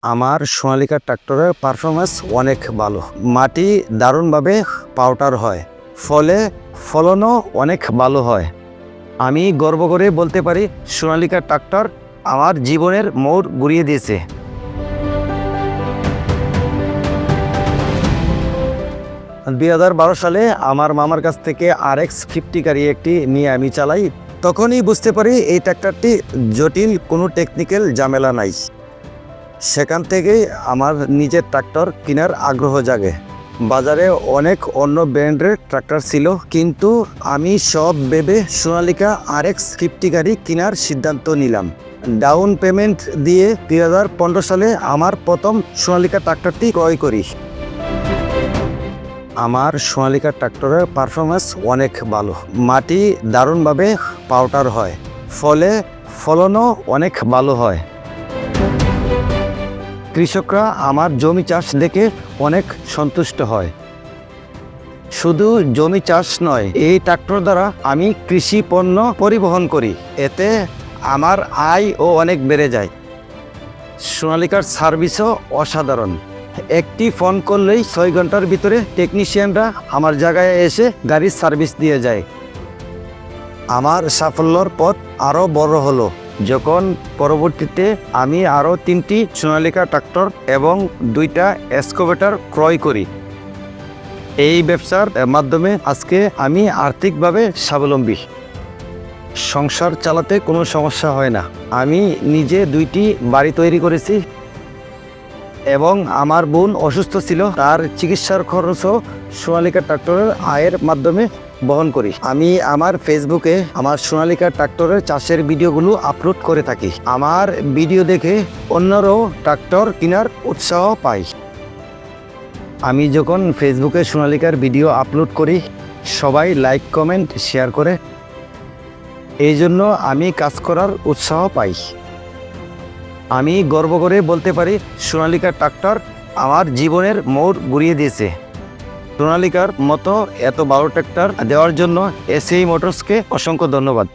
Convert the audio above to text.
আমার সোনালিকা ট্রাক্টরের পারফরমেন্স অনেক ভালো। মাটি দারুণভাবে পাউডার হয়, ফলে ফলনও অনেক ভালো হয়। আমি গর্ব করে বলতে পারি সোনালিকা ট্রাক্টর আমার জীবনের মোড় ঘুরিয়ে দিয়েছে। 2012 সালে আমার মামার কাছ থেকে RX 50 গাড়ি একটি নিয়ে আমি চালাই। তখনই বুঝতে পারি এই ট্রাক্টরটি জটিল কোনো টেকনিক্যাল ঝামেলা নাই। সেখান থেকেই আমার নিজের ট্রাক্টর কেনার আগ্রহ জাগে। বাজারে অনেক অন্য ব্র্যান্ডের ট্রাক্টর ছিল, কিন্তু আমি সব ভেবে সোনালিকা RX 50 গাড়ি কেনার সিদ্ধান্ত নিলাম। ডাউন পেমেন্ট দিয়ে 2015 সালে আমার প্রথম সোনালিকা ট্রাক্টরটি ক্রয় করি। আমার সোনালিকা ট্রাক্টরের পারফরমেন্স অনেক ভালো। মাটি দারুণভাবে পাউডার হয়, ফলে ফলনও অনেক ভালো হয়। কৃষকরা আমার জমি চাষ দেখে অনেক সন্তুষ্ট হয়। শুধু জমি চাষ নয়, এই ট্রাক্টর দ্বারা আমি কৃষি পণ্য পরিবহন করি, এতে আমার আয়ও অনেক বেড়ে যায়। সোনালিকার সার্ভিসও অসাধারণ। একটি ফোন করলেই 6 ঘন্টার ভিতরে টেকনিশিয়ানরা আমার জায়গায় এসে গাড়ির সার্ভিস দিয়ে যায়। আমার সাফল্যর পথ আরও বড় হলো যখন পরবর্তীতে আমি আরও 3টি সোনালিকা ট্রাক্টর এবং 2টা এক্সকাভেটর ক্রয় করি। এই ব্যবসার মাধ্যমে আজকে আমি আর্থিকভাবে স্বাবলম্বী। সংসার চালাতে কোনো সমস্যা হয় না। আমি নিজে 2টি বাড়ি তৈরি করেছি এবং আমার বোন অসুস্থ ছিল, তার চিকিৎসার খরচও সোনালিকা ট্রাক্টরের আয়ের মাধ্যমে বহন করি। আমি আমার ফেসবুকে আমার সোনালিকা ট্রাক্টরের চাষের ভিডিওগুলো আপলোড করে থাকি। আমার ভিডিও দেখে অন্যরাও ট্রাক্টর কেনার উৎসাহ পায়। আমি যখন ফেসবুকে সোনালিকার ভিডিও আপলোড করি, সবাই লাইক, কমেন্ট, শেয়ার করে। এই জন্য আমি কাজ করার উৎসাহ পাই। আমি গর্ব করে বলতে পারি সোনালিকা ট্রাক্টর আমার জীবনের মোড় ঘুরিয়ে দিয়েছে। সোনালিকার মতো এত ভালো ট্রাক্টর দেওয়ার জন্য SAE মোটরসকে অসংখ্য ধন্যবাদ।